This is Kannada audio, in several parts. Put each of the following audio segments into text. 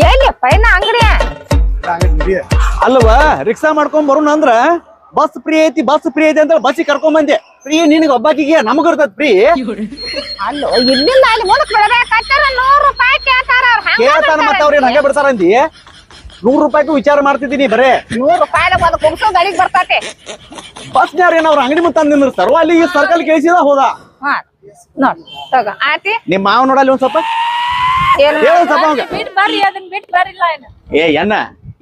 ಎಲ್ಲಿಯಪ್ಪ ಇನ್ನ ಅಂಗಡಿ ಅಲ್ವಾ ರಿಕ್ಷಾ ಮಾಡ್ಕೊಂಡ್ ಬರೋಣ ಅಂದ್ರ ಬಸ್ ಫ್ರೀ ಐತಿ ಅಂತ ಬಸ್ಸಿಗೆ ಕರ್ಕೊಂಡ್ ಬಂದೆ ಫ್ರೀ ನಿನಗ ಒಬ್ಬಾಕಿಗೆ ನಮಗ ಇರ್ತದ ಫ್ರೀ ಅಲ್ಲೋ ಇಲ್ಲಿಂದ ಅಲ್ಲಿ ಮುಂದಕ್ಕೆ ಬಿಡಬೇಕಾಗ್ತಾರ 100 ರೂಪಾಯಿ ಕೇಳ್ತಾರ ಕೇಳ್ತಾರ ಮತ್ತ ಅವ್ರೇನ್ ಹಂಗೆ ಬಿಡ್ತಾರ ಅಂದಿ 100 ರೂಪಾಯಿಗೂ ವಿಚಾರ ಮಾಡ್ತಿದ್ದೀನಿ ಬರೇ 100 ರೂಪಾಯಿ ಒಂದು ಕುಂಸೋ ಗಾಡಿಗೆ ಬರ್ತೈತೆ ಬಸ್ನ್ಯಾರ ಏನ್ ಅವ್ರ ಅಂಗಡಿ ಮುಂತ ನಿಂದಿರ್ತಾರ ಅಲ್ಲಿ ಈ ಸರ್ಕಲ್ ಕೇಳಿಸಿದ ಹೋದ ಹಾ ನೋಡ್ ತಗ ಆತಿ ನಿಮ್ ಮಾವ ನೋಡಲ್ಲಿ ಒಂದ್ ಸ್ವಲ್ಪ ಹೇಳ ಸ್ವಲ್ಪ ಅವಂಗ. ಬಿಟ್ ಬರ್ರಿ ಅದನ್ನ ಬಿಟ್ ಬರಿಲ್ಲ ಏನ ಏ ಎನ್ನ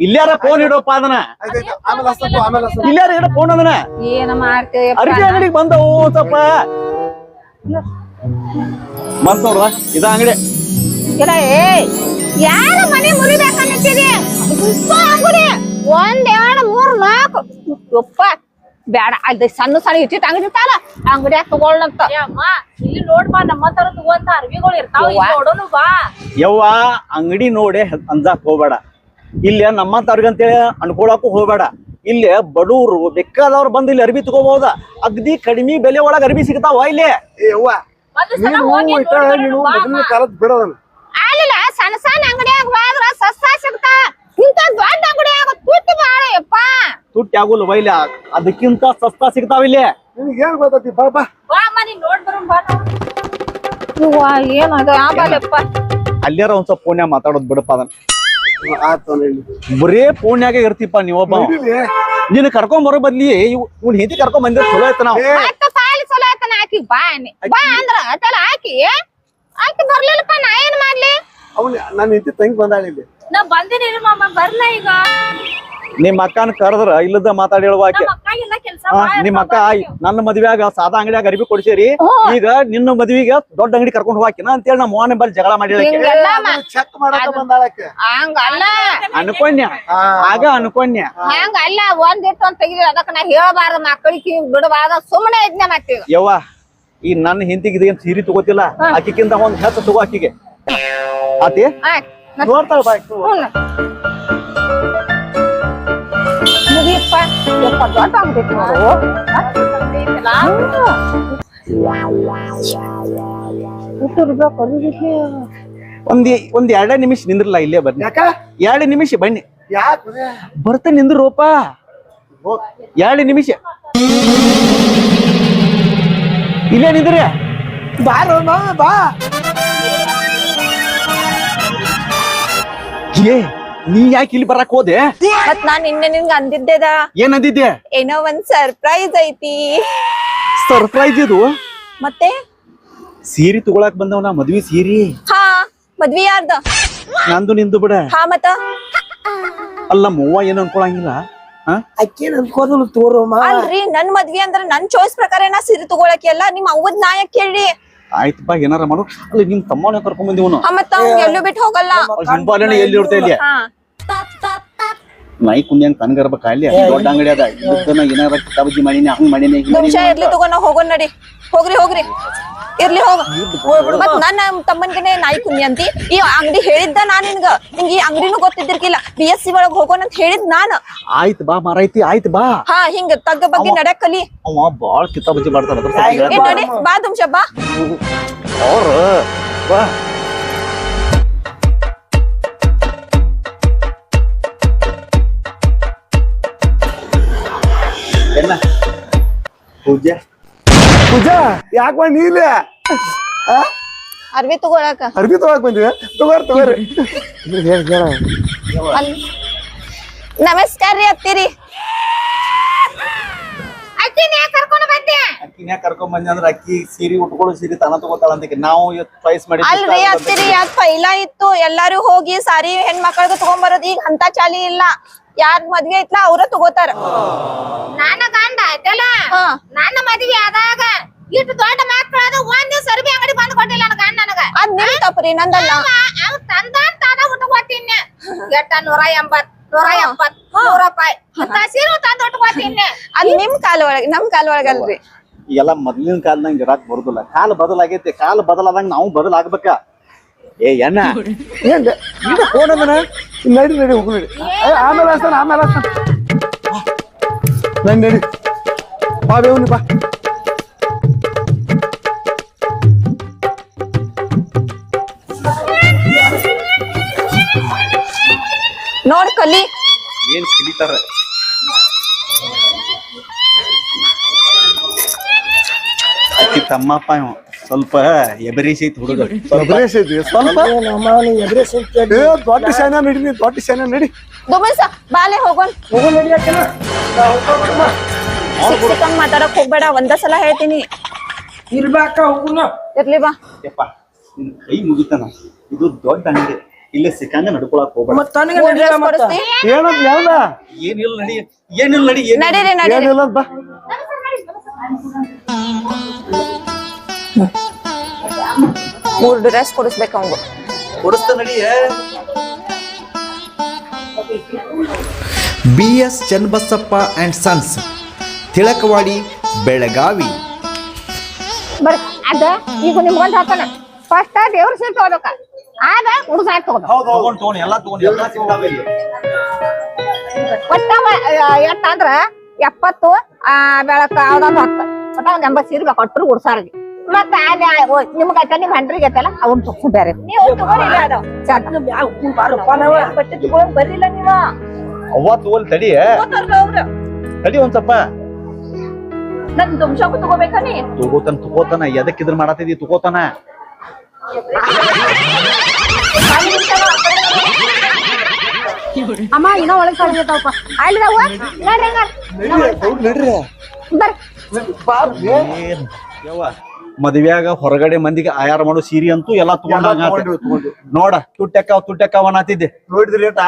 ಇಲ್ಲಾರ ಫೋನ್ ಇಡೋಪ್ಪ ಅದನ್ನ ಇಲ್ಲಾರ ಇಡ ಫೋನ್ ಅದನ್ನ ಏನ ಮಾಡ್ತೇವೆ ಅರ್ಬಿ ಅಂಗಡಿಗೆ ಬಂದವು ಒಂದ್ ಸ್ವಲ್ಪ ಮತ್ ನೋಡ್ರ ಇದ ಅಂಗಡಿ ಇಲ್ಲ ಏ ಯಾರ ಮನೆ ಮುರಿಬೇಕನ್ನತ್ತೀರಿ ಉಪ್ಪ ಅಂಗಡಿ 1 2 3 4 ಉಪ್ಪ ಬೇಡ ಅಲ್ಲಿ ಸಣ್ಣ ಇಟ್ಟಿಟ್ಟು ಅಂಗಡಿ ಇರ್ತಾರ ಅಂಗಡಿಯಾಗ ತಗೊಳ್ಳಂತ ಅಮ್ಮ ಇಲ್ಲಿ ನೋಡ್ಬಾ ನಮ್ಮ ತರ ತಗೋಂತ ಅರ್ವಿಗಳು ಇರ್ತಾವ ನೋಡೋನು ಬಾ ಯವ್ವ ಅಂಗಡಿ ನೋಡಿ ಅಂಜಾಕ್ ಹೋಗ್ಬೇಡ ಇಲ್ಲಿ ನಮ್ಮಂತವ್ರಿಗಂತೇಳಿ ಅನ್ಕೊಳಕು ಹೋಗ್ಬೇಡ ಇಲ್ಲಿ ಬಡವ್ರು ಬೇಕಾದವ್ರು ಬಂದು ಇಲ್ಲಿ ಅರ್ಬಿ ತಗೋಬಹುದ ಅಗ್ದಿ ಕಡಿಮೆ ಬೆಲೆ ಒಳಗ ಅರ್ಬಿ ಸಿಗ್ತಾವ ಇಲ್ಲಿ ಅಲ್ಲಿಲ್ಲ ಸಣ್ಣ ಸಣ್ಣ ಅಂಗಡಿಯಾಗ ಹೋದ್ರ ಸಸ್ತಾ ಸಿಗ್ತಾ ಇಂತ ದೊಡ್ಡ ಅಂಗಡಿಯಾಗ ತುಟ್ಟಿ ಬಾಳ ಯಪ್ಪ ತುಟ್ಟಿ ಆಗುಲ್ಲ ವೈಲಿ ಅದಕ್ಕಿಂತ ಸಸ್ತಾ ಸಿಗ್ತಾವ ಇಲ್ಲಿ ಏನ್ ಗೊತ್ತೈತಿ ಬಾಬಾ ಬಾ ಅಮ್ಮ ನೀನ್ ನೋಡ್ ಬರೋಣ ಬಾ ಇವ್ವ ಏನದು ಆಬಾಲಪ್ಪ ಅಲ್ಲಾರ ಒಂದ್ ಸ್ವಲ್ಪ ಫೋನ್ಯಾಗ ಮಾತಾಡೋದ್ ಬಿಡಪ್ಪ ಅದನ್ನ ಆತ ಬರೇ ಫೋನ್ಯಾಗ ಇರ್ತಿಪ್ಪ ನೀವೊಬ್ಬ ನಿನ್ ಕರ್ಕೊಂಡ್ ಬರೋ ಬದ್ಲಿ ಇವ್ನ ಹೆಂಡತಿ ಕರ್ಕೊಂಡ್ ಬಂದಿರ ಚಲೋ ಐತ ನಾವ್ ಮತ್ತ ಸಾಲಿ ಚಲೋ ಆಯ್ತಾನ ಆಕಿ ಬಾ ಬಾ ಅಂದ್ರ ಅದೆಲ್ಲ ಆಕಿ ಬರ್ಲಿಲ್ಲಪ್ಪ ನಾ ಏನ್ ಮಾಡ್ಲಿ ಅವ್ನ ನನ್ನ ಹೆಂಡತಿ ತಂಗಿ ಬಂದಾಳ ಇಲ್ಲಿ ನಾ ಬಂದಿನಿ ಮಾಮ ಬರ್ಲ ಈಗ ನಿಮ್ ಅಕ್ಕನ ಕರೆದ್ರ ಇಲ್ಲದ ಮಾತಾಡಿ ಹೇಳುವಾಕೆ ನಮ್ಮ ಅಕ್ಕಗೆಲ್ಲ ಕೆಲಸ ನಿಮ್ ಅಕ್ಕ ನನ್ನ ಮದ್ವೆಯಾಗ ಸಾದಾ ಅಂಗಡಿಯಾಗ ಅರಿಬಿ ಕೊಡ್ಸೇರಿ ಈಗ ನಿನ್ನ ಮದ್ವಿಗೆ ದೊಡ್ಡ ಅಂಗಡಿ ಕರ್ಕೊಂಡ್ ಹೋಗಾಕಿನ ಅಂತೇಳಿ ನಮ್ಮ ಮೋಹನ್ ಬಲ್ ಜಗಳ ಮಾಡಿ ಹಿಂಗೆಲ್ಲ ಚೆಕ್ ಮಾಡಕ ಬಂದಾಳಕ್ಕೆ ಹಂಗಲ್ಲ ಅನ್ಕೊಂಡ್ಯ ಆಗ ಅನ್ಕೊಂಡ್ಯ ಹಂಗಲ್ಲ ಒಂದಿಟ್ಟು ಅಂತ ತೆಗಿರಿ ಅದಕ್ಕ ನಾ ಹೇಳಬಾರ್ದು ಮಕ್ಕಳಿಗೆ ಬಿಡಬಾರ್ದು ಸುಮ್ಮನೆ ಯಜ್ಞ ಮಾಡ್ತೀವಿ ಯವ್ವ ಈ ನನ್ನ ಹಿಂತಿಗೆ ಇದೇನ್ ಸೀರೆ ತಗೋತಿಲ್ಲ ಆಕಿಕ್ಕಿಂತ ಒಂದ್ ಹೆಚ್ಚು ತಗೋ ಆಕಿಗೆ ಆತಿ ನೋಡ್ತಾಳ ಬಾಯ್ ಮುಗಿಯಪ್ಪ ಯಪ್ಪ ದೊಡ್ಡ ಆಗ್ಬೇಕು ನೋಡು ಒಂದ್ 2 ನಿಮಿಷ ನಿಂದ್ರಲ್ಲ ಇಲ್ಲೇ ಬನ್ನಿ ಯಾಕ 2 ನಿಮಿಷ ಬನ್ನಿ ಯಾಕ ಬರ್ತ ನಿಂದ್ರೋಪ 2 ನಿಮಿಷ ಇಲ್ಲೇ ನಿಂದ್ರಿ ಬಾರೋ ಬಾ ಏ ನೀ ಯಾಕೆ ಇಲ್ಲಿ ಬರಕ್ ಹೋದೆ ಮತ್ ನಾನ್ ನಿನ್ಗ ಅಂದಿದ್ದೇದ ಏನ್ ಅಂದಿದ್ದೆ ಏನೋ ಒಂದ್ ಸರ್ಪ್ರೈಸ್ ಐತಿ ಸರ್ಪ್ರೈಸ್ ಇದು ಮತ್ತೆ ಸೀರೆ ತಗೊಳಕ್ ಬಂದವನ ಮದ್ವಿ ಸೀರಿ ಹಾ ಮದ್ವಿ ಯಾರ್ದ ನಂದು ನಿಂದು ಬಿಡ ಹಾ ಮತ್ತ ಅಲ್ಲ ಮೂವ ಏನು ಅನ್ಕೊಳಂಗಿಲ್ಲ ಅಕ್ಕೇನ್ ಅನ್ಕೋದಲ್ಲ ತೋರಮ್ಮ ಅಲ್ರಿ ನನ್ ಮದ್ವಿ ಅಂದ್ರ ನನ್ ಚಾಯ್ಸ್ ಪ್ರಕಾರ ನಾ ಸೀರೆ ತಗೊಳಕ್ಕೆ ಎಲ್ಲ ನಿಮ್ ಅವ್ವದ್ ನಾಯಕ್ ಕೇಳ್ರಿ ಆಯ್ತು ಬಾ ಏನಾರ ಮಾಡು ಅಲ್ಲಿ ನಿಮ್ ತಮ್ಮನ ಕರ್ಕೊಂಡ್ ಬಂದಿವನು ಹಾ ಮತ್ತ ಅವ್ನ್ ಎಲ್ಲೂ ಬಿಟ್ಟು ಹೋಗಲ್ಲ ಹಿಂಬಾಲನೆ ಎಲ್ಲಿ ಇರ್ತಾ ಇಲ್ಲಿ ಹಾ ನಾಯಿ ಕುಂದ್ಯಂಗ್ ಕನ್ಗರ್ಬೇಕ ಅಲ್ಲಿ ದೊಡ್ಡ ಅಂಗಡಿ ಅದ ಇದನ್ನ ಏನಾರ ಕಿತಾಬಜ್ಜಿ ಮಾಡಿನಿ ಹಂಗ್ ಮಾಡಿನಿ ನಿಮಿಷ ಇರ್ಲಿ ತಗೋ ನಾ ಹೋಗೋಣ ನಡಿ ಹೋಗ್ರಿ ಇರ್ಲಿ ಹೋಗ ಮತ್ ನನ್ನ ತಮ್ಮನ್ಗೆನೆ ನಾಯಿ ಕುಂದಿ ಅಂತಿ ಈ ಅಂಗಡಿ ಹೇಳಿದ್ದ ನಾನ್ ನಿನ್ಗ ನಿಂಗೆ ಈ ಅಂಗಡಿನೂ ಗೊತ್ತಿದ್ದಿರ್ಕಿಲ್ಲ BSc ಒಳಗ್ ಹೋಗೋಣ ಅಂತ ಹೇಳಿದ್ ನಾನ್ ಆಯ್ತು ಬಾ ಮಾರೈತಿ ಆಯ್ತು ಬಾ ಹಾ ಹಿಂಗ ತಗ್ಗ ಬಗ್ಗೆ ನಡ್ಯಾಕ್ ಕಲಿ ಅವ ಬಾಳ ಕಿತಾಬಜ್ಜಿ ಮಾಡ್ತಾರ ಏ ನಡಿ ಬಾ ದುಮ್ಶ ಬಾ ಅವ್ರ ಬಾ ಏನ ಪೂಜೆ ಪೂಜಾ ಯಾಕ ಬಂದಿ ಇಲ್ಲ ಅರ್ವಿ ತಗೊಳಕ ಅರ್ಬಿ ತಗೋಕ್ ಬಂದಿವೆ ತಗೋರಿ ಹೇಳ ನಮಸ್ಕಾರ ರೀ ಅತ್ತಿರಿ ಅಕ್ಕಿನ ಯಾಕೆ ಕರ್ಕೊಂಡು ಬಂದೆ ಅಕ್ಕಿನ ಕರ್ಕೊಂಡ್ ಬಂದಿ ಅಂದ್ರ ಅಕ್ಕಿ ಸೀರೆ ಉಟ್ಕೊಳ್ಳೋ ಸೀರೆ ತಾನ ತಗೋತಾಳ ಅಂತ ನಾವು ಚಾಯ್ಸ್ ಮಾಡಿ ಅಲ್ರಿ ಅತ್ತಿರಿ ಅದ್ ಪೈಲ ಇತ್ತು ಎಲ್ಲಾರು ಹೋಗಿ ಸಾರಿ ಹೆಣ್ಮಕ್ಳಿಗೆ ತಗೊಂಬರೋದ್ ಈಗ ಅಂತ ಚಾಲಿ ಇಲ್ಲ ಯಾರ್ ಮದ್ವೆ ಐತ್ಲಾ ಅವ್ರ ತಗೋತಾರ ನನ್ನ ಗಂಡ ಆಯ್ತಲ್ಲ ನನ್ನ ಮದ್ವಿ ಆದಾಗ ಇಟ್ಟು ದೊಡ್ಡ ಮಕ್ಕಳಾದ ಒಂದ್ ದಿವ್ಸ ಅರ್ಬಿ ಅಂಗಡಿ ಬಂದ್ ಕೊಟ್ಟಿಲ್ಲ ನನ್ನ ಗಂಡ ನನಗ ಅದ್ ನಿಮ್ ತಪ್ಪ್ರಿ ನಂದಲ್ಲ ಅವ್ ತಂದ ಉಟ್ಕೋತೀನಿ ಎಟ್ಟ 180 170 ರೂಪಾಯಿ ಅಂತ ಸೀರೆ ತಂದು ಉಟ್ಕೋತೀನಿ ಅದ್ ನಿಮ್ ಕಾಲ ಒಳಗ್ ನಮ್ ಕಾಲ ಒಳಗಲ್ರಿ ಎಲ್ಲ ಮೊದ್ಲಿನ ಕಾಲದಂಗ ಇರಾಕ್ ಬರುದಿಲ್ಲ ಕಾಲ ಬದಲಾಗೈತಿ ಕಾಲ ಬದಲಾದಂಗ ನಾವು ಬದಲಾಗ್ಬೇಕ ಏ ಎಣ್ಣ ಏನ್ ಈಗ ಫೋನ್ ಅದನ ನಡಿ ಹೋಗು ನಡಿ ಆಮೇಲೆ ಹಸ್ತಾನ ನಡಿ ಬಾ ಬೇವ್ನಿ ಬಾ ನೋಡ್ ಕಲಿ. ಏನ್ ಕಲಿತಾರ ಅಕ್ಕಿ ತಮ್ಮಪ್ಪ ಇವ ಸ್ವಲ್ಪ ಎಬರಿಸೈತಿ ಹುಡುಗ ಎಬ್ರೇಸ್ ಐತಿ ಸ್ವಲ್ಪ ದೊಡ್ಡ ಶಾನ ನಡಿ ನೀ ದೊಡ್ಡ ಶಾನ ನಡಿ ದುಮಸ ಬಾಲೆ ಹೋಗೋಣ. ಸಿಕ್ಕಂಗ್ ಮಾತಾಡಕ್ ಹೋಗ್ಬೇಡ, ಒಂದ ಸಲ ಹೇಳ್ತೀನಿ. ಇರ್ಲಿ ಬಾ. ಯಪ್ಪ ನಿನ್ ಕೈ ಮುಗಿತಾನ ಇದು ದೊಡ್ಡ ಅಂಗಡಿ ಇಲ್ಲೇ ಸಿಕ್ಕಂಗ ನಡ್ಕೊಳಕ್ ಹೋಗ್ಬೇಡ. ಮೂರ್ ಡ್ರೆಸ್ ಕೊಡಿಸ್ತಿ? ಏನಂತ ಯಾವ್ದ ಏನಿಲ್ಲ ನಡಿ ಏನಿಲ್ಲ ನಡಿ ನಡೀರಿ ನಡೀರಿ. ಏನಿಲ್ಲ ಅಂತ ಬಾ ಮೂರ್ ಡ್ರೆಸ್ ಕೊಡಿಸ್ಬೇಕು ಅವಂಗ. ಕೊಡಿಸ್ತ ನಡಿ. BS Channabasappa and sons, Tilakwadi, Belagavi. ಬರ್ರಿ ಅದ ಈಗ ನಿಮ್ಗೊಂದ್ ಹಾಕೋಣ. ಫಸ್ಟ್ ದೇವ್ರ ಸೀಟ್ ತಗೋಬೇಕ, ಆಗ ಹುಡುಗ ತಗೋಬೇಕು. ತಗೊಂಡ್ ಎಲ್ಲಾ ಸಿಗ್ತಾವ ಇಲ್ಲಿ. ಒಟ್ಟ ಎಷ್ಟ ಅಂದ್ರ 70 ಬೆಳಕ ಯಾವ್ದೊಂದು 10 ಒಟ್ಟ ಒಂದ್ 80 ಸೀರೆ ಬೇಕು ಒಟ್ಟರು ಉಡ್ಸಾರಿಗೆ. ಮತ್ತ ನಿಮ್ಗ ಐತ ನಿಮ್ ಹಂಡ್ರಿಗೆ ಐತಲ್ಲ ಅವನ್ ತಗೋ ಬೇರೆ ಬಟ್ಟೆ ತಗೊಳಕ್ ಬರ್ಲಿಲ್ಲ ನೀವ. ಅವ್ವ ತಗೋಲ್ ತಡಿ ತಡಿ ಒಂದ್ ಸ್ವಲ್ಪ ನನ್ ದುಮ್ಶಾಕು ತಗೋಬೇಕಾ ನೀ? ತಗೋತಾನ ಎದಕ್ ಇದ್ರ ಮಾಡತ್ತಿದಿ ತಗೋತಾನ. ಅಮ್ಮ ಇನ್ನೂ ಒಳಗ್ ಕಳ್ಸಿರ್ತಾವಪ್ಪ ಅಲ್ಲಿದಾವ ನೋಡ್ರಿ ನಡ್ರಿ ಬರ್ರಿ ಏನ್ ಯವ್ವ ಮದ್ವ್ಯಾಗ ಹೊರಗಡೆ ಮಂದಿಗೆ ಆಯಾರ ಮಾಡೋ ಸೀರೆ ಅಂತೂ ಎಲ್ಲಾ ತಗೊಂಡ್ ನೋಡ ತುಟ್ಟೆಕ್ಕಾವ ಅನ್ನತ್ತಿದ್ದೆ ನೋಡಿದ್ರಿ ರೇಟ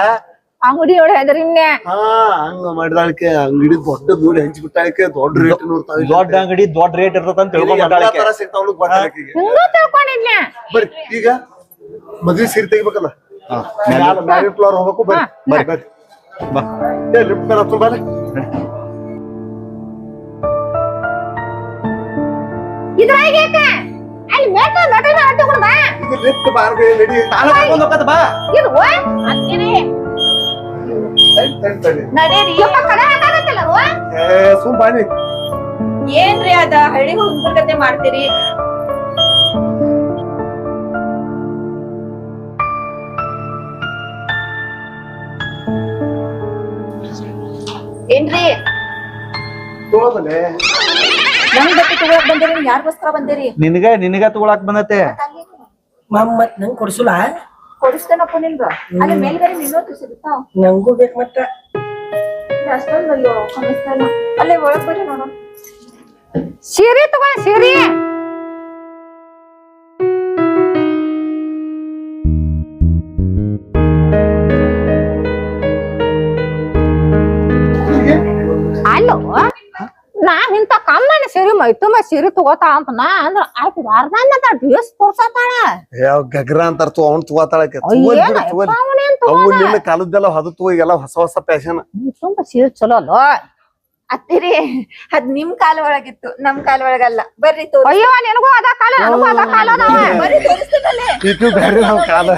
ಅಂಗಡಿ ಒಳಗೆ ಹೆದರಿ ಇನ್ನೇ ಹಾ ಹಂಗ ಮಾಡಿದಾಳಕ್ಕೆ ಅಂಗಡಿ ದೊಡ್ಡ ನೋಡಿ ಹಂಚಿ ಬಿಟ್ಟಾಳಕ್ಕೆ ದೊಡ್ಡ ರೇಟ್ ನೋಡ್ತಾವ. ದೊಡ್ಡ ಅಂಗಡಿ ದೊಡ್ಡ ರೇಟ್ ಇರ್ತದಂತ ತಿಳ್ಕೊಂಡ್ ಸಿಗ್ತಾವಳು ಗೊತ್ತಾಳಕ್ಕೆ. ಹಿಂಗೂ ತಿಳ್ಕೊಂಡಿದ್ನೆ. ಬರ್ರಿ ಈಗ ಮದ್ವೆ ಸೀರೆ ತೆಗಿಬೇಕಲ್ಲ, ಮ್ಯಾರೇಜ್ ಫ್ಲವರ್ ಹೋಗ್ಬೇಕು. ಬರ್ರಿ ಬರ್ರಿ ಬರ್ರಿ ಬಾ ಲಿಫ್ಟ್ ಮೇಲೆ ಹತ್ತು ಬಾರೆ. ಇದ್ರಾಗ ಅಲ್ಲಿ ಮೇಟ ನಟನ ಹತ್ತುಗಳು ಬಾ ಇದು ಲಿಫ್ಟ್ ಬಾರ್ಗೆ ನಡಿ. ಬಾ ಇದು ಅತ್ತಿರಿ ತಡಿ ತಡಿ ನಡೀರಿ. ಸ್ವಲ್ಪ ಕಡೆ ಹಾಕಾಗತ್ತಲ್ಲ ಸುಮ್ ಬಾನಿ. ಏನ್ರಿ ಅದ ಹಳ್ಳಿ ಹುಡುಗರ ಕತೆ ಮಾಡ್ತೀರಿ? ಏನ್ರಿ ತಗೋದಲೆ ನಮ್ ಬಟ್ಟೆ ತಗೊಳಕ್ ಬಂದಿರಿ? ಯಾರ್ ವಸ್ತ್ರ ಬಂದಿರಿ? ನಿನಗ ತಗೊಳಕ್ ಬಂದತೆ. ಮತ್ ನಂಗ್ ಕೊಡ್ಸುಲ್ಲ ಕೊಡಿಸ್ತೇನಪ್ಪ ನಿನ್ಗ. ಅಲ್ಲಿ ಮೇಲ್ಗಡೆ ನಿನ್ನೋದು ಸಿಗುತ್ತಾವ. ನಂಗೂ ಬೇಕ್ ಮತ್ತ ಅಷ್ಟೊಂದು ಅಯ್ಯೋ ಕಮಿಸ್ತಾ ಇಲ್ಲ. ಅಲ್ಲೇ ಒಳಗ್ ಬರ್ರಿ ನೋಡು. ಸೀರೆ ತಗೋ ಸೀರೆ ಅಲ್ಲೋ ನಾ ಇಂತ ಕಮ್ಮನ ಸೀರೆ ಮೈ ತುಂಬ ಸೀರೆ ತಗೋತಾ ಅಂತ ನಾ ಅಂದ್ರ ಆಯ್ತು ಅರ್ಧ ಡ್ರೆಸ್ ತೋರ್ಸತಾಳ. ಯಾವ ಗಗ್ರ ಅಂತಾರ ಅವ್ನು ತಗೋತಾಳಕ್ಕೆ. ಅವು ನಿನ್ನ ಕಾಲದ್ದೆಲ್ಲ ಅದು ತಗೋ, ಈಗೆಲ್ಲ ಹೊಸ ಹೊಸ ಫ್ಯಾಷನ್. ತುಂಬ ಸೀರೆ ಚಲೋ ಅಲ್ಲೋ. ಅತ್ತಿರಿ ಅದ್ ನಿಮ್ ಕಾಲ ಒಳಗಿತ್ತು, ನಮ್ ಕಾಲ ಒಳಗಲ್ಲ. ಬರ್ರಿ ತೋರ್. ಅಯ್ಯೋ ನಿನಗೂ ಅದ ಕಾಲ ನನಗೂ ಅದ ಕಾಲ ಅದಾವ. ಬರ್ರಿ ತೋರಿಸ್ತೇನಲ್ಲೇ. ಇದು ಬೇರೆ ನಾವ್ ಕಾಲ.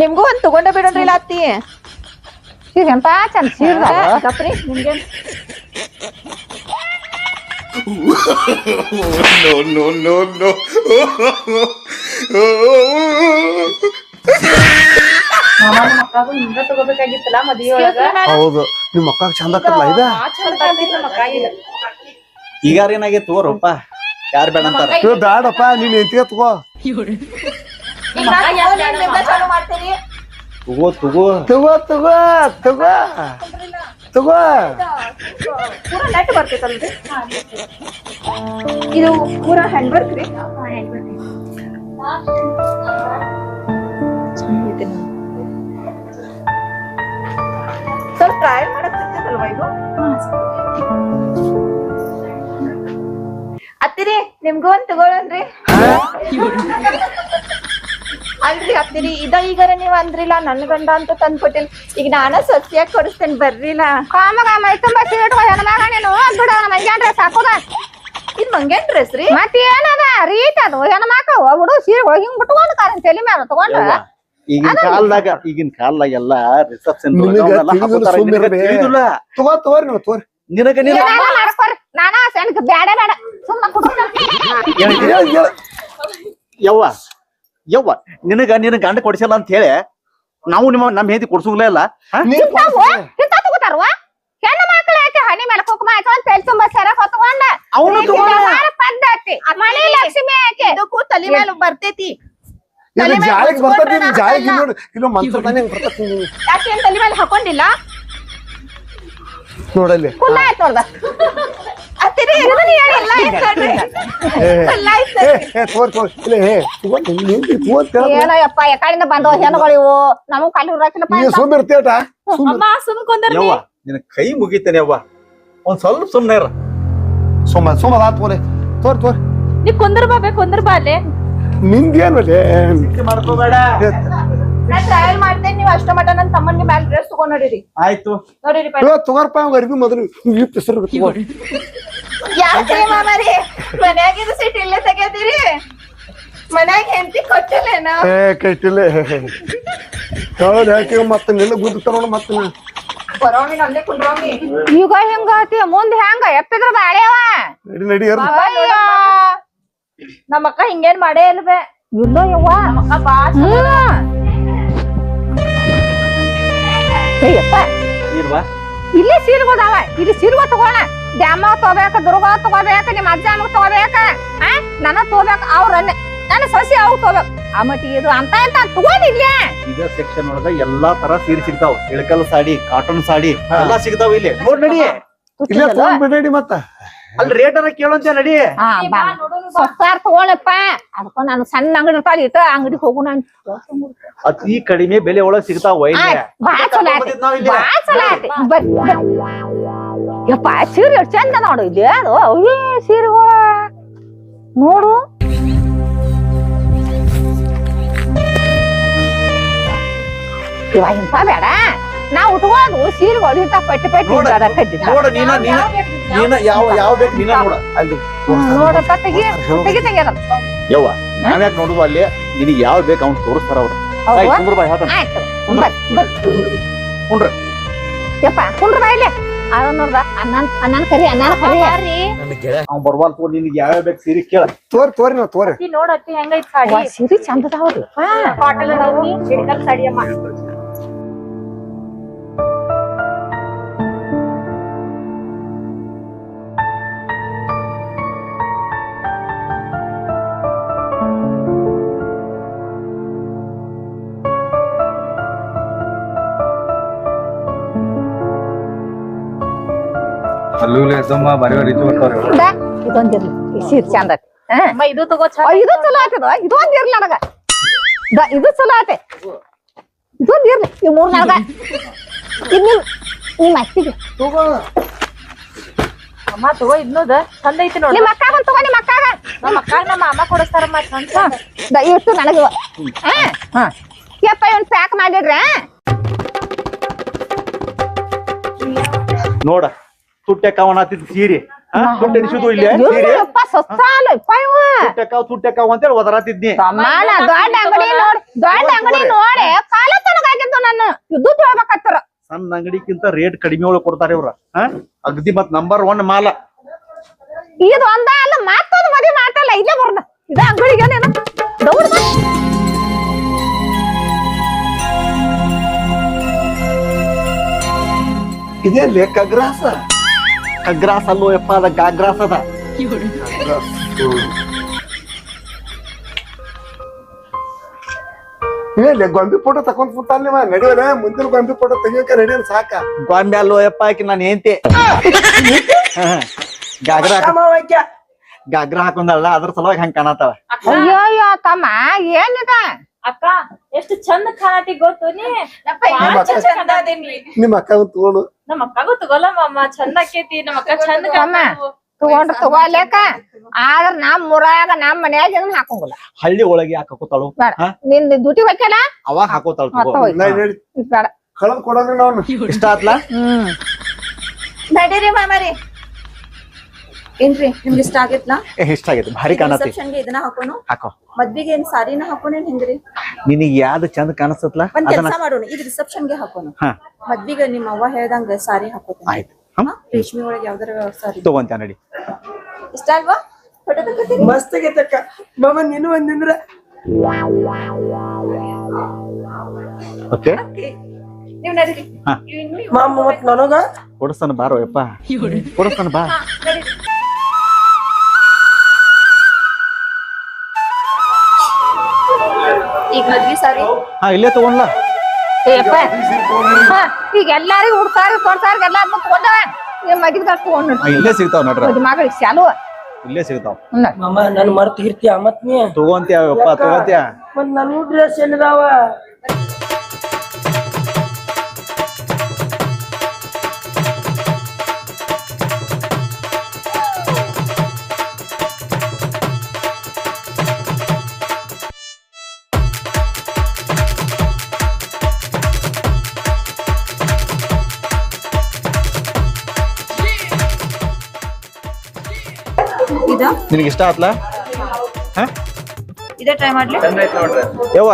ನಿಮ್ಗೂ ಒಂದ್ ತಗೊಂಡ ಬಿಡೋದ್ರಿಲ್ಲ ಅತ್ತಿ. ಸೀರೆ ಎಂತ ಚಂದ ಸೀರೆ ಗಪ್ರಿ ನಿಮ್ಗೆ ಮಕ್ಕಳು ಹಿಂಗ ತಗೋಬೇಕಾಗಿತ್ತಲ್ಲ ಮದ್ವಿ ಒಳಗ. ಹೌದು ನಿಮ್ ಮಕ್ಕಳ ಚಂದ ಆಕಲ್ಲ ಇದ. ಈಗಾರ ಏನಾಗೈತಿ ತಗೋರಪ್ಪ, ಯಾರ್ ಬೇಡ ಅಂತಾರ. ಇವ್ ಬ್ಯಾಡಪ್ಪ ನೀನ್ ಎಂತಿಗೆ ತಗೋ. ಚಾಲು ಮಾಡ್ತೀರಿ? ತಗೋ ತಗೋ ತಗೋ ತಗೋ ತಗೋ ತಗೋ. ಪೂರಾ ನೆಟ್ ಬರ್ತೈತಲ್ರಿ ಇದು? ಪೂರಾ ಹ್ಯಾಂಡ್ ವರ್ಕ್ ರೀ. ಸ್ವಲ್ಪ ಟ್ರಯಲ್ ಮಾಡಕ್ ಸಿಗ್ತದಲ್ವಾ ಇದು? ಅತ್ತಿರಿ ನಿಮ್ಗೂ ಒಂದ್ ತಗೊಳನ್ರಿ. ಅಲ್ರಿ ಅತ್ತಿರಿ ಇದ ಈಗಾರ ನೀವ್ ಅಂದ್ರಿಲ್ಲ ನನ್ ಗಂಡ ಅಂತ ತಂದ್ಕೊಟ್ಟಿನ್. ಈಗ ನಾನ ಸೊಸಿಯಾಗಿ ಕೊಡಿಸ್ತೇನೆ ಬರ್ರಿಲ್ಲ. ಕಾಮಗ ಮೈ ತುಂಬ ಸೀರೆ ಇಟ್ಕೋ ಹೆಣ್ಮಗ ನೀನು ಬಿಡ ಮಂಗ್ಯಾನ್ ಡ್ರೆಸ್ ಹಾಕೋದ. ಇದ್ ಮಂಗ್ಯಾನ್ ಡ್ರೆಸ್ ರೀ? ಮತ್ ಏನದ ರೀತಿ ಅದು ಹೆಣ್ಮಕ್ಳು ಹುಡು ಸೀರೆ ಹೋಗಿ ಹಿಂಗ್ ಬಿಟ್ಕೊಂಡು ಕಾರಣ ತಲೆ ಮೇಲೆ ತಗೊಂಡ್ರ ಈಗಿನ ಕಾಲದಾಗ ಎಲ್ಲಾ ರಿಸೆಪ್ಷನ್ ತಗೋ ತಗೋರಿ ನೀವು ತಗೋರಿ. ನಿನಗ ಮಾಡ್ಕೊರಿ. ನಾನ ಸೆಣಕ್ ಬ್ಯಾಡ ಬೇಡ ಸುಮ್ಮ ಯವ್ವ ಯವ್ವ ನಿನಗ ನಿನ್ ಗಂಡ ಕೊಡ್ಸಲ್ಲ ಅಂತ ಹೇಳಿ ನಾವು ನಮ್ಮ ಹೆಂಡತಿ ಕೊಡ್ಸುಗ್ಲೇ ಇಲ್ಲ ಇಂತ ತಗೋತಾರವ ಹೆಣ್ಣು ಮಕ್ಕಳು ಯಾಕೆ ಹನಿ ಮೇಲೆ ಕುಂಕುಮ ಹಚ್ಕೊಂಡ್ ತೆಲ್ ತುಂಬ ಸರ ಹೊತ್ಕೊಂಡ ಅವ್ನು ತಗೊಂಡ. ಪದ್ಧತಿ ಮನೆ ಲಕ್ಷ್ಮಿ ಯಾಕೆ ಇದಕ್ಕೂ ತಲೆ ಮೇಲೆ ಬರ್ತೈತಿ ಜಾಳಿಗೆ ಬರ್ತೈತಿ ಜಾಳಿಗೆ ನೋಡಿ ಇಲ್ಲೋ ಮಂತ್ರದಾನೆ ಬರ್ತೈತಿ ಯಾಕೆ ಏನ್ ತಲೆ ಮೇಲೆ ಹಾಕೊಂಡಿಲ್ಲ ನೋಡಲ್ಲಿ ಕುಲ್ಲ ಆಯ್ತು ನೋಡ್ದ ಅತ್ತಿರಿ ಇದನ್ನ ಹೇಳಿಲ್ಲ ತೋರ್ ಇಲ್ಲ ಏನೋ ಯಪ್ಪ ಯಾಕಡಿಂದ ಬಂದವ ಹೆಣ್ಣುಗಳು ಇವು ನಮಗ್ ಕಾಲಿ ಉರಾಕಿಲ್ಲಪ್ಪ ನೀ ಸುಮ್ ಇರ್ತೇಟ ಅಮ್ಮ ಸುಮ್ ಕೊಂದರ್ ಯವ್ವ ನಿನ್ನ ಕೈ ಮುಗಿತೇನೆ ಯವ್ವ ಒಂದ್ ಸ್ವಲ್ಪ ಸುಮ್ನೆ ಇರ ಸುಮ್ಮ ತೋರೆ ತೋರ್ ನೀ ಕುಂದರ್ ಬಾ ಅಲ್ಲೇ ನಿಂದೇನಲ್ಲೇ ಮಾಡ್ಕೋಬೇಡ ನಾನ್ ಟ್ರಯಲ್ ಮಾಡ್ತೇನೆ ನೀವ್ ಅಷ್ಟ ಮಟ ನನ್ ತಮ್ಮನ್ಗೆ ಮ್ಯಾಲ ಡ್ರೆಸ್ ತಗೊಂಡ್ ನೋಡಿರಿ ಆಯ್ತು ನೋಡಿರಿ ತಗೋರ್ಪ ಅರ್ಬಿ ಮೊದಲು ಹೆಸರು ಯಾಕೆ ಮಾಮಾರಿ ಮನ್ಯಾಗಿದ್ದು ಸಿಟ್ ಇಲ್ಲೇ ತೆಗೆದಿರಿ ಮನ್ಯಾಗ ಹೆಂಡತಿ ಕೊಟ್ಟಿಲ್ಲೇನ ಕಟ್ಟಿಲ್ಲ ಹೌದ್ ಯಾಕೆ ಮತ್ತೆ ನಿನ್ನ ಗುದ್ದುತ್ತಾರ ನೋಡ ಮತ್ತೆ ಬರೋಮಿ ನಲ್ಲೆ ಕುಂಡ್ರೋಮಿ ಈಗ ಹೆಂಗತಿ ಮುಂದ್ ಹೆಂಗ ಎಪ್ಪಿದ್ರ ಬಾಳ್ಯವ ನಡಿ ನಮ್ಮ ಅಕ್ಕ ಹಿಂಗೇನ್ ಮಾಡೇ ಇಲ್ವೇ ಇಲ್ಲೋ ಯವ್ವ ಅಕ್ಕ ಬಾ ಏಯಪ್ಪ ಇಲ್ವಾ ಇಲ್ಲಿ ಸೀರೆಗೋದಾವ ಇಲ್ಲಿ ಸೀರೆಗೋ ತಗೋಣ ದ್ಯಾಮ ತಗೋಬೇಕ ದುರ್ಗ ತಗೋಬೇಕ ನಿಮ್ ಅಜ್ಜ ಅಮ್ಮಗ್ ತಗೋಬೇಕ ನನ್ನ ತಗೋಬೇಕ ಅವ್ರ ನನ್ನ ಸಸಿ ಅವ್ರು ತಗೋಬೇಕ ಆ ಮಟ್ಟಿಗೆ ಇದು ಅಂತ ತಗೊಂಡಿದ್ಲೆ ಇದ ಸೆಕ್ಷನ್ ಒಳಗ ಎಲ್ಲಾ ತರ ಸೀರೆ ಸಿಗ್ತಾವ ಇಳಕಲ್ ಸಾಡಿ ಕಾಟನ್ ಸಾಡಿ ಎಲ್ಲಾ ಸಿಗ್ತಾವ ಇಲ್ಲಿ ನೋಡ್ ನಡಿ ಇಲ್ಲ ತಗೊಂಡ್ಬಿಡಿ ಮತ್ತ ಅಲ್ಲಿ ರೇಟ್ ಅನ್ನ ಕೇಳಂತ ನಡಿ ಸೊತ್ತಾರ ತಗೊಳಪ್ಪ ಅದಕ್ಕ ನಾನು ಸಣ್ಣ ಅಂಗಡಿ ಇರ್ತಾವ ಇಟ್ಟ ಅಂಗಡಿ ಹೋಗುಣ ಅತಿ ಕಡಿಮೆ ಬೆಲೆ ಒಳಗ್ ಸಿಗ್ತಾವ ಬಾಳ ಚಲೋ ಆಯ್ತು ಬಾಳ ಚಲೋ ಆಯ್ತು ಯಪ್ಪ ಸೀರೆ ಎಷ್ಟು ಚಂದ ನೋಡು ಇಲ್ಲಿ ಅದು ಅವೇ ಸೀರೆಗಳ ನೋಡು ಇವ ಇಂತ ಬೇಡ ನಾ ಉಟ್ಕೋದು ಸೀರೆಗಳು ಇಂತ ಪಟ್ಟಿ ನೋಡ ನೀನ ಯಾವ ಬೇಕು ನೀನ ನೋಡ ಅಲ್ಲಿ ನೋಡಪ್ಪ ತೆಗಿ ತೆಗಿಯದ ಯವ್ವ ನಾವ್ಯಾಕೆ ನೋಡುದು ಅಲ್ಲಿ ನಿನಗೆ ಯಾವ ಬೇಕು ಅವ್ನು ತೋರಿಸ್ತಾರ ಅವ್ರು ಕುಂದ್ರ ಬಾಯ್ ಹೇಳ್ತಾನ ಆಯ್ತು ಕುಂಡ್ರ ಯಪ್ಪ ಕುಂಡ್ರ ಬಾ ಇಲ್ಲಿ ಅದ ನೋಡ್ದ ಅಣ್ಣನ ಕರಿ ಅವ್ನ್ ಬರ್ವಾಲ್ ತೋ ನಿನಗೆ ಯಾವ ಬೇಕು ಸೀರೆ ಕೇಳ ತೋರಿ ನಾವು ತೋರಿ ನೋಡತ್ತಿ ಹೆಂಗೈತ್ ಸಾಡಿ ಸೀರೆ ಚಂದದಾವ್ರಿ ಕಾಟನ್ ಅದಾವ್ರಿ ಹಿಡ್ಕಲ್ ಸಾಡಿ ಅಮ್ಮ ಅಲ್ಲೂಲೆ ಎದ್ದಮ್ಮ ಬರೀ ರೀತಿ ಬರ್ತಾವ್ರಿ ಇದೊಂದಿರ್ಲಿ ಈ ಸೀರೆ ಚಂದ ಐತಿ ಅಮ್ಮ ಇದು ತಗೋ ಇದು ಚಲೋ ಆಯ್ತದ ಇದೊಂದ್ ಇರ್ಲಿ ನನಗ ಇದು ಚಲೋ ಆಯ್ತೆ ಇದೊಂದ್ ಇರ್ಲಿ ಈ ಮೂರ್ ನನಗ ಇದ್ ನಿಮ್ ಅತ್ತಿಗೆ ಅಮ್ಮ ತಗೋ ಇದ್ನೋದ ಚಂದ ಐತಿ ನೋಡಿ ನಿಮ್ ಅಕ್ಕಾಗ ತಗೋ ನಿಮ್ ಅಕ್ಕಾಗ ನಮ್ಮ ಅಕ್ಕಾಗ ನಮ್ಮ ಅಮ್ಮ ಕೊಡಿಸ್ತಾರಮ್ಮ ಚಂದ ಇಟ್ಟು ನನಗ ಯಪ್ಪ ಇವನ್ ಪ್ಯಾಕ್ ಮಾಡಿಡ್ರ ನೋಡ ತುಟ್ಟೆಕಾವನತ್ತಿದ್ ಸೀರೆ ತುಟ್ಟ ಎನಿಸುದು ಇಲ್ಲಿ ಸೀರೆ ಯಪ್ಪ ಸಸ್ತ ಅಲ್ಲ ಯಪ್ಪ ಇವ ತುಟ್ಟೆಕಾವ್ ಅಂತೇಳಿ ಒದರಾತಿದ್ನಿ ಸಮಾನ ದೊಡ್ಡ ಅಂಗಡಿ ನೋಡಿ ಕಾಲ ತನಗಾಗಿದ್ದು ನಾನು ಇದು ಹೇಳ್ಬೇಕತ್ತಾರ ಸಣ್ಣ ಅಂಗಡಿಕ್ಕಿಂತ ರೇಟ್ ಕಡಿಮೆ ಒಳಗ್ ಕೊಡ್ತಾರೆ ಇವ್ರ ಅಗದಿ ಮತ್ ನಂಬರ್ 1 ಮಾಲ ಇದು ಒಂದ ಅಲ್ಲ ಮತ್ತೊಂದು ಮದಿ ಮಾತಲ್ಲ ಇಲ್ಲೇ ಬರ್ದ ಇದ ಅಂಗಡಿಗೆ ನೀನು ದೌಡ್ ಬಾ ಇದೇ ಕಗ್ರಾಸ ಕಗ್ರಾಸ್ ಅಲ್ಲೋ ಯಪ್ಪ ಅದ ಗಾಗ್ರಾಸ್ ಅದ ಇಲ್ಲೇ ಗೊಂಬಿ ಫೋಟೋ ತಕೊಂಡ್ ಕೂತಾನ ನಡಿಯೋಣ ಮುಂದಿನ ಗೊಂಬಿ ಫೋಟೋ ತೆಗಿಯೋಕೆ ನಡಿಯೋಣ ಸಾಕ ಗೊಂಬೆ ಅಲ್ಲೋ ಯಪ್ಪ ಆಕಿ ನಾನು ಏಂತೆ ಗಾಗ್ರ ಹಾಕೊಂಡಲ್ಲ ಅದ್ರ ಸಲುವಾಗಿ ಹಂಗ ಕಾಣತಾವ ಅಯ್ಯೋ ತಮ್ಮ ಏನಿದ ಅಕ್ಕ ಎಷ್ಟು ಚಂದ ಕಾಣತಿ ಗೊತ್ತು ನೀ ಚಂದ ಅದೇನಿ ನಿಮ್ಮ ಅಕ್ಕ ತಗೊಂಡು ನಮ್ಮ ಅಕ್ಕಗೂ ತಗೋಲಮ್ಮ ಚಂದ ಆಕೇತಿ ನಮ್ಮ ಅಕ್ಕ ಚಂದ ಕಾಣ್ತಾವು. ತಗೊಂಡ್ರ ತಗೋಲೇಕ ಆದ್ರ ನಮ್ ಊರಾಗ ನಮ್ ಮನ್ಯಾಗ ಇದನ್ನ ಹಾಕೋಂಗಿಲ್ಲ ಹಳ್ಳಿ ಒಳಗೆ ಹಾಕೋತಾಳು ಬೇಡ ನಿನ್ ಡ್ಯೂಟಿ ಹೋಗ್ಯಲ್ಲ ಅವಾಗ ಹಾಕೋತಾಳು ಮತ್ತ ಹೋಯ್ತು. ನಡಿ ಬೇಡ ಕಳದ್ ಕೊಡೋದ್ರಿ ನಾವು ಇಷ್ಟ ಆತ್ಲಾ ನಡೀರಿ ಮಾಮಾರಿ ಏನ್ರಿ ನಿಮ್ಗೆ ಇಷ್ಟ ಆಗಿತ್ಲಾ ಇಷ್ಟ ಆಗೈತಿ ಭಾರಿ ಕಾಣತಿ ರಿಸೆಪ್ಷನ್ಗೆ ಇದನ್ನ ಹಾಕೋನು ಹಾಕೋ ಮದ್ವಿಗೆ ಏನ್ ಸಾರಿನ ಹಾಕೋನೇನ್ ಹೆಂಗ್ರಿ ನಿನಗ್ ಯಾವ್ದು ಚಂದ ಕಾಣಿಸ್ತತ್ಲಾ ಒಂದ್ ಅದನ್ನ ಕೆಲ್ಸ ಮಾಡೋಣ ಇದು ರಿಸೆಪ್ಷನ್ಗೆ ಹಾಕೋನು ಹಾ ಮದ್ವಿಗೆ ನಿಮ್ಮ ಅವ್ವ ಹೇಳ್ದಂಗ ಸಾರಿ ಹಾಕೋತೀನಿ ಆಯ್ತು ರೇಷ್ಮೆ ಒಳಗೆ ಯಾವ್ದಾರ ಸಾರಿ ತಗೊಂತ ನಡಿ ಇಷ್ಟ ಅಲ್ವಾ ಫೋಟೋ ತಗೋತೀನಿ ಮಸ್ತ್ ಆಗೈತಕ್ಕ ಮಾಮ ನೀನು ಒಂದಿಂದ್ರ ಓಕೆ ನೀವ್ ನಡೀರಿ. ಹಾ. ಮಾಮ ಮತ್ ನನಗ ಕೊಡಿಸ್ತಾನ ಬಾರೋ ಯಪ್ಪ ಕೊಡಿಸ್ತಾನ ಬಾ ಈಗ ಮದ್ವಿ ಸಾರಿ ಹಾ ಇಲ್ಲೇ ತಗೊಂಡ್ಲಾ ಏಪ್ಪ ಈಗ ಎಲ್ಲಾರಿಗೂ ಹುಡ್ತಾರ ತೊಡ್ತಾರ ಎಲ್ಲ ತಗೊಂಡವ ಮಗಿದ ತಗೊಂಡ್ ಇಲ್ಲೇ ಸಿಗ್ತಾವ ನಡ್ರ ಮದ್ ಮಗಳಿಗೆ ಶಾಲು ಇಲ್ಲೇ ಸಿಗ್ತಾವ ಮಾಮ ನನ್ ಮರ್ತ್ ಇರ್ತೀಯ ಮತ್ ನೀ ತಗೊಂತ್ಯಾ ಯಪ್ಪ ತಗೋತ್ಯಾ ಮತ್ ನನ್ ಡ್ರೆಸ್ ಎಲ್ಲಿದಾವ ಇದ ನಿನಗೆ ಇಷ್ಟ ಆತ್ಲಾ ಹಾ ಇದೇ ಟ್ರೈ ಮಾಡ್ಲಿ. ಯವ್ವ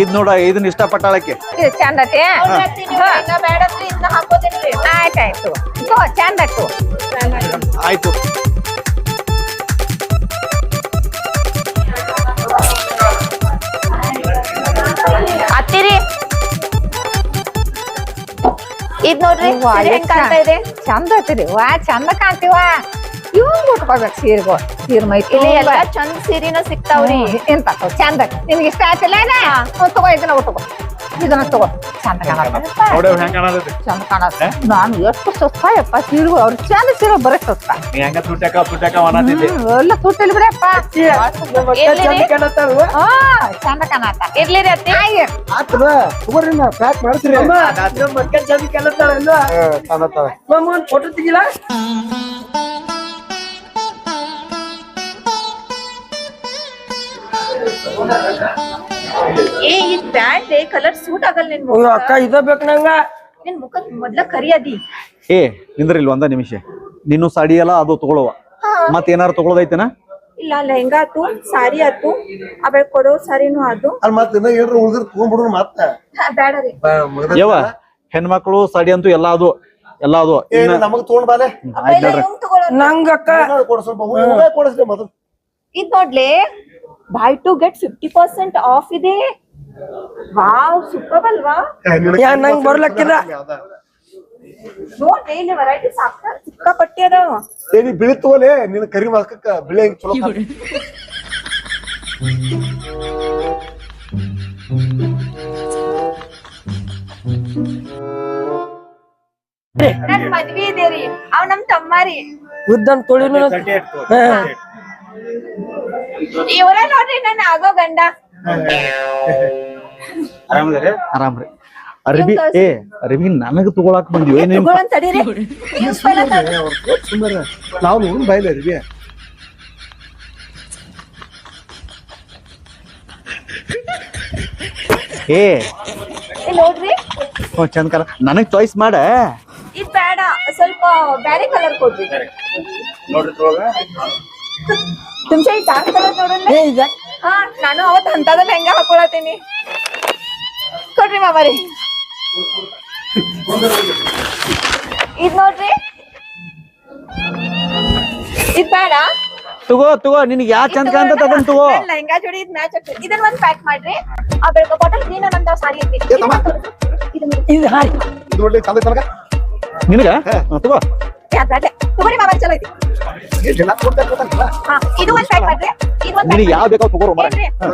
ಇದ್ ನೋಡ ಇದನ್ನ ಇಷ್ಟ ಪಟ್ಟಾಳಕ್ಕೆ ಇದು ಚಂದ ಐತೆ ಬೇಡಂದ್ರೆ ಇದನ್ನ ಹಾಕೋದೇನ್ರಿ. ಆಯ್ತಾಯ್ತು ಚಂದ ಆಯ್ತು ಆಯ್ತು ಅತ್ತಿರಿ ಇದ್ ನೋಡ್ರಿ ಸೀರೆ ಹೆಂಗ್ ಕಾಣ್ತಾ ಇದೆ. ಚಂದ ಐತಿರಿ ವಾ ಚಂದ ಕಾಣ್ತೀವ ಇವ್ ಉಟ್ಕೋಬೇಕು ಸೀರೆಗಳು ಸೀರೆ ಮೈ ಇಲ್ಲಿ ಎಲ್ಲಾ ಚಂದ ಸೀರೆನ ಸಿಗ್ತಾವ್ರಿ. ಎಂತ ಚಂದ ನಿನ್ಗೆ ಇಷ್ಟ ಆಯ್ತಿಲ್ಲ ತಗೋ ಇದನ್ನ ಉಟ್ಕೋ ಇದನ್ನ ತಗೋ ಚಂದ ಕಾಣತ್ತ ನೋಡಿ ಹೆಂಗ ಕಾಣತೈತಿ ಚಂದ ಕಾಣತ್ತ ನಾನು ಎಷ್ಟು ಸುಸ್ತ ಯಪ್ಪ ಸೀರೆಗಳು ಅವ್ರ ಚಂದ ಸೀರೆ ಬರೀ ಸುಸ್ತ ನೀ ಹೆಂಗ ತುಟ್ಟಾಕ ಅನ್ನತಿದ್ದೆ ಎಲ್ಲ ತುಟ್ಟಿಲ್ ಬಿಡಪ್ಪ ಹಾ ಚಂದ ಕಾಣತ್ತ ಇರ್ಲಿರಿ ಅತ್ತಿ. ಆತದ ತಗೋರಿ ನಾ ಪ್ಯಾಕ್ ಮಾಡ್ತೀರಿ ಮಕ್ಕ ಚಂದ ಕೆಲತ್ತಾಳ ಮಾಮ ಒಂದ್ ಫೋಟೋ ತೆಗಿಲ ಏ ಇದ್ ಬ್ಯಾಂಡ್ ಕಲರ್ ಸೂಟ್ ಆಗಲ್ಲ ನಿನ್ ಅಯ್ಯೋ ಅಕ್ಕ ಇದ ಬೇಕು ನಂಗ ನಿನ್ ಮುಖ ಮೊದ್ಲ ಕರಿ ಅದಿ. ಏ ನಿಂದ್ರಿಲ್ ಒಂದ ನಿಮಿಷ ನೀನು ಸಾಡಿ ಎಲ್ಲ ಅದು ತಗೊಳುವ ಮತ್ತೇನಾರು ತಗೊಳೋದೈತೆನ ಇಲ್ಲ ಲೆಹಂಗಾ ಆತು ಸಾರಿ ಆತು ಆಮೇಲೆ ಕೊಡೋ ಸಾರಿನೂ ಆತು. ಅಲ್ಲಿ ಮತ್ತೆ ಇನ್ನ ಏನ್ರ ಉಳ್ದ್ರ ತಗೊಂಡ್ಬಿಡ್ರು ಮತ್ತ ಬೇಡ ರೀ. ಯವ್ವ ಹೆಣ್ಮಕ್ಳು ಸಾಡಿ ಅಂತೂ ಎಲ್ಲ ಅದು ಏನ್ ನಮಗ್ ತಗೊಂಡ್ ಬಾಲೆ ಆಯ್ತು ನೋಡ್ರಿ ನಂಗ ಅಕ್ಕ ಕೊಡಿಸ್ಲಿ ಮೊದಲು ಇದ್ ನೋಡ್ಲಿ ಬೈ ಟು ಗೆಟ್ 50% ಆಫ್ ಇದೆ. ವಾವ್ ಸೂಪರ್ ಅಲ್ವಾ. ಯಾ ನಂಗ್ ಬರ್ಲಕ್ಕಿಲ್ಲ ನೋಡ್ರಿ ಇಲ್ಲಿ ವೆರೈಟಿ ಸಿಕ್ಕಾಪಟ್ಟಿ ಅದಾವ. ಏನಿ ಬಿಳಿ ತಗೋಲೆ ನಿನ್ನ ಕರಿ ಮಾಸ್ಕಕ್ಕ ಬಿಳಿ ಹೆಂಗ್ ಚಲೋ ನನ್ ಮದ್ವಿ ಇದೆ ರೀ ಅವ್ ನಮ್ ತಮ್ಮಾರಿ ಉದ್ದನ್ ತೊಳಿನು ಇವರ ನೋಡ್ರಿ ನನ್ ಆಗೋ ಗಂಡ. ಆರಾಮ್ರಿ ಅರ್ಬಿ ಏ ಅರ್ಬಿ ನನಗ ತಗೊಳಕ್ ಬಂದಿವಿ ನಿಮ್ ತಗೊಳನ್ ತಡೀರಿ. ನೀವ್ ಪೈಲ ತಡ್ರಿ. ಸುಮ್ಮನೆ ನಾವು ನೋಡ್ ಬೈಲ ಅರಿವಿ ಏ ಇಲ್ಲಿ ನೋಡ್ರಿ ಚಂದ ಕಲ ನನಗ್ ಚಾಯ್ಸ್ ಮಾಡ ಇದ್ ಬೇಡ ಸ್ವಲ್ಪ ಬ್ಯಾರೆ ಕಲರ್ ಕೊಡ್ರಿ. ತುಮ್ಸೆ ಈ ಡಾರ್ಕ್ ಕಲರ್ ನೋಡೋಣ. ಹಾ ನಾನು ಅವತ್ ಅಂತದ ಲೆಹಂಗಾ ಹಾಕೊಳತೀನಿ. ಕೊಡ್ರಿ ಮಾಮಾರಿ ಇದ್ ನೋಡ್ರಿ ಇದ್ ಬೇಡ ತಗೋ ನಿನಗೆ ಯಾ ಚಂದ ಕಾಣ್ತದ ಅದನ್ನ ತಗೋ ಲೆಹಂಗಾ ಜೋಡಿ ಇದ್ ಮ್ಯಾಚ್ ಆಗ್ತದೆ. ಇದನ್ನ ಒಂದ್ ಪ್ಯಾಕ್ ಮಾಡ್ರಿ. ಆ ಬೆಳಕ ಬಾಟಲ್ ಗ್ರೀನ್ ಅನ್ನೋ ಸಾರಿ ಐತಿ. ಇದು ಹಾರಿ ಇದು ಒಳ್ಳೆ ಚಂದ ತನಕ ನಿನಗ ತಗೋ ತಗೋರಿ ಮಾಮಾರಿ ಚಲೋ ಐತಿ. ಹಾ ಇದು ಒಂದ್ ಪ್ಯಾಕ್ ಮಾಡ್ರಿ. ನಿನಗೆ ಯಾವ ಬೇಕಾವ್ ತಗೋರು ಮಾಡ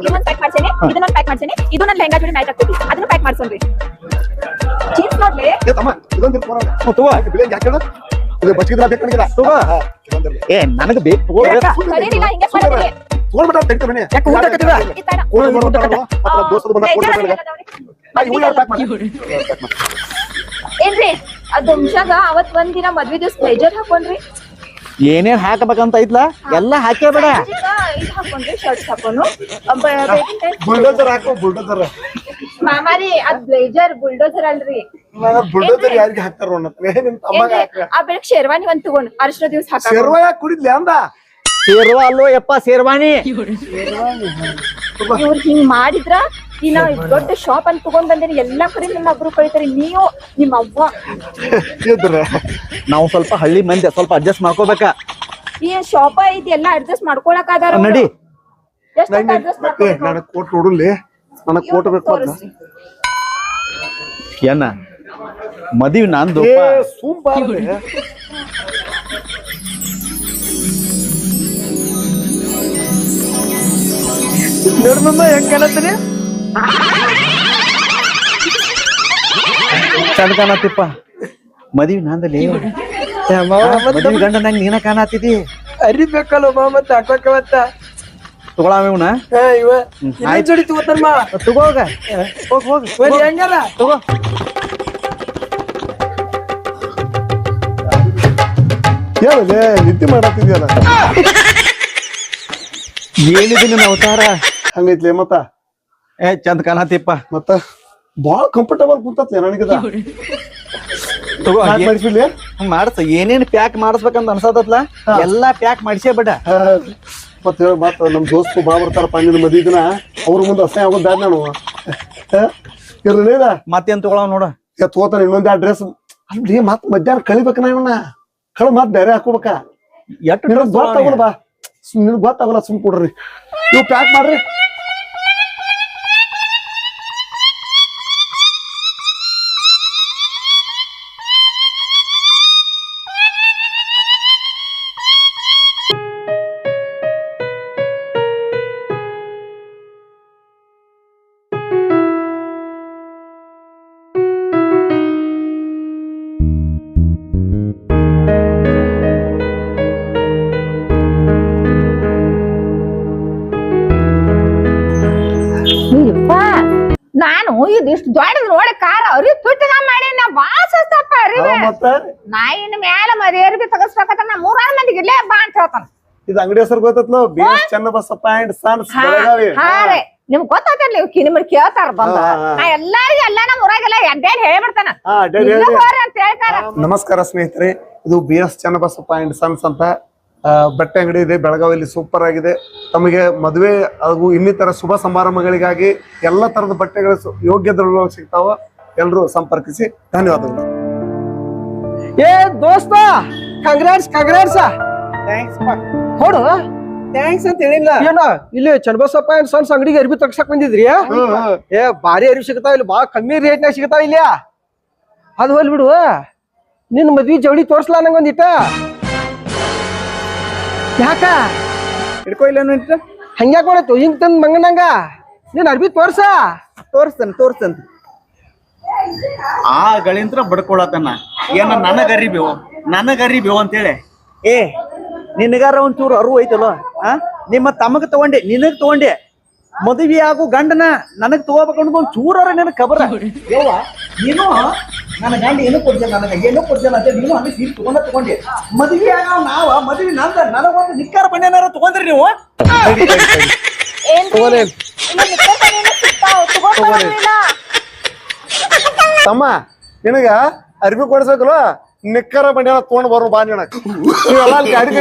ಇದೊಂದ್ ಪ್ಯಾಕ್ ಮಾಡ್ಸೇನಿ ಇದನ್ನೊಂದ್ ಪ್ಯಾಕ್ ಮಾಡ್ಸೇನಿ ಇದು ನನ್ ಲೆಹಂಗಾ ಜೋಡಿ ಮ್ಯಾಚ್ ಆಗ್ತೈತಿ. ಅದನ್ನ ಪ್ಯಾಕ್ ಮಾಡ್ಸೋನ್ರಿ. ಜೀನ್ಸ್ ನೋಡ್ಲಿ ತಮ್ಮ ಇದೊಂದು ತಗೋ ಬಿಳಿ ಹೆಂಗ್ ಹಾಕಿಡ ಇದು ಬಚ್ಚಿದ್ರ ಬೇಕಂಗಿಲ್ಲ ತಗೋ ಏ ನನಗ ಬೇಕು ತಗೋ ಕರೀರಿಲ್ಲ ಹಿಂಗೆ ಮಾಡಿದ್ರಿ. ತಗೊಂಡ್ಬಿಟ್ಟ ತೆಗ್ದು ಬನ್ನಿ ಯಾಕೆ ಊಟ ಕಟ್ಟಿದ ಇದ್ ಬೇಡ. ದೋಸ್ತರು ಬಂದ ಏನ್ರಿ ಅದು ವಂಶಾಗ ಅವತ್ ಒಂದ್ ದಿನ ಮದ್ವಿ ದಿವ್ಸ ಬ್ಲೇಜರ್ ಹಾಕೊಂಡ್ರಿ. ಏನೇನ್ ಹಾಕಬೇಕಂತ ಐತ್ಲಾ ಎಲ್ಲಾ ಹಾಕೇ ಬೇಡ ಇದು ಹಾಕೊಂಡ್ರಿ ಶರ್ಟ್ಸ್ ಹಾಕೊಂಡು ಬುಲ್ಡೋಸರ್ ಹಾಕೋ ಬುಲ್ಡೋಸರ್ ಮಾಮಾರಿ ಅದ್ ಬ್ಲೇಜರ್ ಬುಲ್ಡೋಸರ್ ಅಲ್ರಿ. ಬುಲ್ಡೋಸರ್ ಯಾರಿಗೆ ಹಾಕ್ತಾರ ನಿಮ್ ತಮ್ಮಗ ಹಾಕ ಆ ಬೆಳಕ್ ಶೇರ್ವಾನಿ ಒಂದ್ ತಗೊಂಡ್ ಅರ್ಶನ ದಿವ್ಸ ಹಾಕ ಶೇರ್ವಾ ಯಾಕೆ ಕುಡಿದ್ಲಿ ಅಂದ ಶೇರ್ವಾ ಅಲ್ಲೋ ಯಪ್ಪ ಶೇರ್ವಾನಿ ಇವ್ರು ಹಿಂಗ್ ಮಾಡಿದ್ರ ಈ ನಾವ್ ದೊಡ್ಡ ಶಾಪ್ ಅಂತ ತಗೊಂಡ್ ಬಂದೇನಿ ಎಲ್ಲಾ ಕಡೆ ನಿಮ್ಮ ಒಬ್ರು ಕಳಿತಾರಿ ನೀವು ನಿಮ್ಮ ಅವ್ವ ಇದ್ರ ನಾವು ಸ್ವಲ್ಪ ಹಳ್ಳಿ ಮಂದಿ ಸ್ವಲ್ಪ ಅಡ್ಜಸ್ಟ್ ಮಾಡ್ಕೋಬೇಕ ಈ ಶಾಪ ಐತಿ ಎಲ್ಲಾ ಅಡ್ಜಸ್ಟ್ ಮಾಡ್ಕೊಳಕ್ ಅದಾರ ನಡಿ ಎಷ್ಟು ಅಡ್ಜಸ್ಟ್ ನನಗ್ ಕೋಟ್ ನೋಡಲಿ ನನಗ್ ಕೋಟ್ ಬೇಕು ಅಂತ ಏನ ಮದುವೆ ನಂದು ನೋಡ್ಮಮ್ಮ ಹೆಂಗ್ ಕಾಣತ್ತೀರಿ ಚಂದ ಕಾಣತಿಪ್ಪ ಮದುವೆ ನಂದಲ್ಲಿ ಮದುವೆ ಗಂಡ ನಂಗೆ ನೀನ ಕಾಣತಿದಿ ಅರಿಬೇಕಲ್ಲ ಮತ್ತ ಹಾಕೋಕವತ್ತ ತಗೊಳಾವ ಇವನ ಇವ ಜೋಡಿ ತಗೋತಾರಮ್ಮ ತಗೋಗ ಹೋಗ್ ಹೆಂಗಾರ ತಗೋ ಹೇಳಲೆ ನಿದ್ದೆ ಮಾಡತ್ತಿದ್ಯಲ್ಲ ಏನಿದೆ ನಿನ್ನ ಅವತಾರ ಹಂಗೈತ್ಲೆ ಮತ್ತ ಚಂದ ಕಾಣತಿಪ್ಪ ಮತ್ತ ಬಾಳ ಕಂಫರ್ಟಬಲ್ ಕುಂತತ್ಲೆ ನನಗಿದ ತಗೋ ಮಾಡಿಸ್ಬಿಡ್ಲಿ ಮಾಡಸ ಏನೇನ್ ಪ್ಯಾಕ್ ಮಾಡಿಸ್ಬೇಕಂತ ಅನ್ಸದತ್ಲ ಎಲ್ಲಾ ಪ್ಯಾಕ್ ಮಾಡಿಸೇ ಬಿಡ ಮತ್ತ ನಮ್ ದೋಸ್ತು ಬಾ ಬರ್ತಾರಪ್ಪ ನಿನ್ನ ಮದ್ವಿ ದಿನ ಅವ್ರ ಮುಂದೆ ಅಸಹ್ಯ ಆಗೋದ್ ಬ್ಯಾಡ ನಾನು ಇರ್ಲೇದ ಮತ್ತೇನ್ ತಗೊಳವ್ ನೋಡ ತಗೋತಾನ ಇನ್ನೊಂದ್ ಡ್ರೆಸ್ ಅಲ್ರಿ ಮತ್ ಮಧ್ಯಾಹ್ನ ಕಳಿಬೇಕ ನಾ ಇವನ್ನ ಕಳು ಮತ್ ಬೇರೆ ಹಾಕೋಬೇಕ ನಿನಗ್ ಗೊತ್ತಾಗೋಲ್ಲ ಬಾ ನಿನಗ್ ಗೊತ್ತಾಗೋಲ್ಲ ಸುಮ್ ಕೊಡ್ರಿ ಇವ್ ಪ್ಯಾಕ್ ಮಾಡ್ರಿ ನಾನು ಇದಿಷ್ಟು ದೊಡ್ಡದ್ ನೋಡಿ ಕಾರ ಅರಿ ತುಟ್ಟಿದ ಮಾಡಿ ನಾ ಬಾಳ ಸಸ್ತಪ್ಪ ಅರಿವೆ ಮತ್ತ ನಾ ಇನ್ ಮ್ಯಾಲ ಮರಿ ಅರಿವಿ ತಗಸ್ಬೇಕಂತ ನಾ 3-6 ಮಂದಿಗೆ ಇಲ್ಲೇ ಬಾ ಅಂತ ಹೇಳ್ತಾನ ಇದು ಅಂಗಡಿ ಹೆಸರು ಗೊತ್ತತ್ಲೋ BS Channabasappa and sons Belagavi ಹಾ ರೀ ನಿಮ್ಗ್ ಗೊತ್ತಾಗ್ತಿರ್ಲಿ ನಿಮ್ಮನ್ನ ಕೇಳ್ತಾರ ಬಂದ ನಾ ಎಲ್ಲಾರಿಗೂ ಎಲ್ಲ ನಮ್ಮ ಊರಾಗೆಲ್ಲ ಅಡ್ಡಾಡಿ ಹೇಳ್ಬಿಡ್ತಾನ ಅಂತ ಹೇಳ್ತಾರ. ನಮಸ್ಕಾರ ಸ್ನೇಹಿತರೆ, ಇದು BS ಚನ್ನಬಸಪ್ಪ ಅಂಡ್ ಸನ್ಸ್ ಅಂತ ಬಟ್ಟೆ ಅಂಗಡಿ ಇದೆ ಬೆಳಗಾವಿಯಲ್ಲಿ. ಸೂಪರ್ ಆಗಿದೆ. ತಮಗೆ ಮದುವೆ ಹಾಗೂ ಇನ್ನಿತರ ಶುಭ ಸಮಾರಂಭಗಳಿಗಾಗಿ ಎಲ್ಲ ತರದ ಬಟ್ಟೆಗಳು ಯೋಗ್ಯ ದರದಲ್ಲಿ ಸಿಗ್ತಾವ. ಎಲ್ಲರೂ ಸಂಪರ್ಕಿಸಿ. ಧನ್ಯವಾದಗಳು. ಏ ದೋಸ್ತ, ಕಂಗ್ರಾಟ್ಸ್ ಹೊಡು. ಥ್ಯಾಂಕ್ಸ್ ಅಂತ ಹೇಳಿಲ್ಲ. ಏನ ಇಲ್ಲಿ ಚನ್ನಬಸಪ್ಪ ಅಂಡ್ ಸನ್ಸ್ ಅಂಗಡಿಗೆ ಅರ್ಬಿ ತಗ್ಸಕ್ ಬಂದಿದ್ರಿ? ಏ ಭಾರಿ ಅರ್ಬಿ ಸಿಗ್ತಾವ ಇಲ್ಲಿ, ಬಾಳ ಕಮ್ಮಿ ರೇಟ್ನಾಗ ಸಿಗ್ತಾವ ಇಲ್ಲಿ. ಅದು ಹೋಲ್ ಬಿಡು, ನಿನ್ ಮದ್ವಿ ಜವಳಿ ತೋರ್ಸ್ಲಾ ನಂಗೊಂದಿಟ್ಟ. ಯಾಕ ಹಿಡ್ಕೊ ಇಲ್ಲ ಹಂಗ್ಯಾಕ ಮಾಡತ್ತು ಹಿಂಗ್ ತಂದ್ ಮಂಗನಂಗ? ನೀನ್ ಅರ್ಬಿ ತೋರ್ಸ್ತೇನೆ ಆ ಗಳಿಂತ್ರ ಬಡ್ಕೊಳತನ ಏನ ನನಗ ಅರಿಬೇವು ಅಂತೇಳಿ. ಏ ನಿನಗಾರ ಒಂಚೂರು ಅರು ಐತಲ್ಲ, ನಿಮ್ಮ ತಮಗ ತಗೊಂಡೆ, ನಿನಗ್ ತಗೊಂಡೆ. ಮದುವೆ ಆಗು ಗಂಡನ ನನಗ್ ತಗೋಬೇಕಂದ್ ಒಂದ್ ಚೂರಾರ ನನಗ್ ಖಬರ. ಯವ್ವ ನೀನು ನನ್ನ ಗಂಡ ಏನು ಕೊಡ್ತೇನೆ, ನನಗ ಏನು ಕೊಡ್ತೇನೆ ಅಂತ ನೀನು ಹಂಗೆ ಸೀರೆ ತಗೊಂಡೆ. ಮದುವೆ ಆಗ ನಾವ ಮದುವೆ ನನಗೊಂದು ನಿಕ್ಕಾರ ಬಣ್ಣನಾರ ತಗೊಂಡ್ರಿ ನೀವು. ತಮ್ಮ ನಿನಗ ಅರ್ಬಿ ಕೊಡ್ಸಬೇಕಲ್ಲ, ನಿಕ್ಕರ ಬಂಡಿ ತಗೊಂಡ್ ಬರೋ ಬಾ ನಿನಗ. ನೀವೆಲ್ಲ ಗಾಡಿ